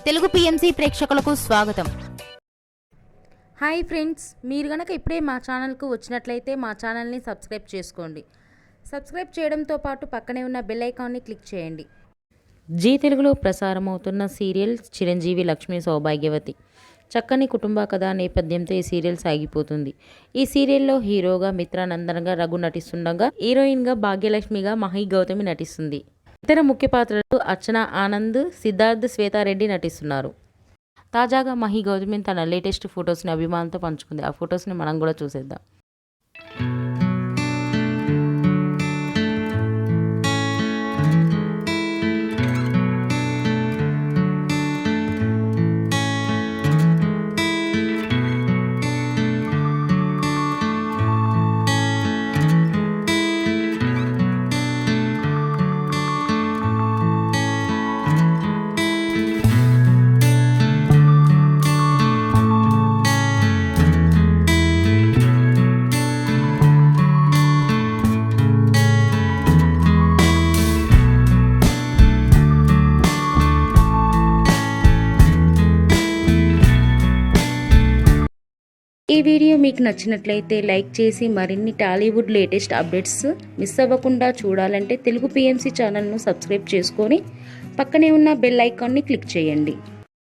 Telugu PMC ప్రేక్షకులకు స్వాగతం. Hi friends, మీరు గనక ఇప్పుడే మా ఛానల్కు వచ్చినట్లయితే మా ఛానల్ని సబ్స్క్రైబ్ చేసుకోండి. సబ్స్క్రైబ్ చేయడంతో పాటు పక్కనే ఉన్న బెల్ ఐకాన్ని క్లిక్ చేయండి. జీ తెలుగులో ప్రసారమవుతున్న సీరియల్ చిరంజీవి లక్ష్మీ సౌభాగ్యవతి. చక్కని కుటుంబ కథ నేపథ్యంతో ఈ సీరియల్ సాగిపోతుంది. ఈ సీరియల్లో హీరోగా మిత్రానందన్గా రఘు నటిస్తుండగా, హీరోయిన్గా భాగ్యలక్ష్మిగా మహి గౌతమి నటిస్తుంది. ఇతర ముఖ్య పాత్రలు అర్చన ఆనంద్, సిద్ధార్థ్, శ్వేతారెడ్డి నటిస్తున్నారు. తాజాగా మహి గౌతమి తన లేటెస్ట్ ఫొటోస్ని అభిమానులతో పంచుకుంది. ఆ ఫొటోస్ని మనం కూడా చూసేద్దాం. ఈ వీడియో మీకు నచ్చినట్లయితే లైక్ చేసి మరిన్ని టాలీవుడ్ లేటెస్ట్ అప్డేట్స్ మిస్ అవ్వకుండా చూడాలంటే తెలుగు పిఎంసి ఛానల్ను సబ్స్క్రైబ్ చేసుకొని పక్కనే ఉన్న బెల్ ఐకాన్ని క్లిక్ చేయండి.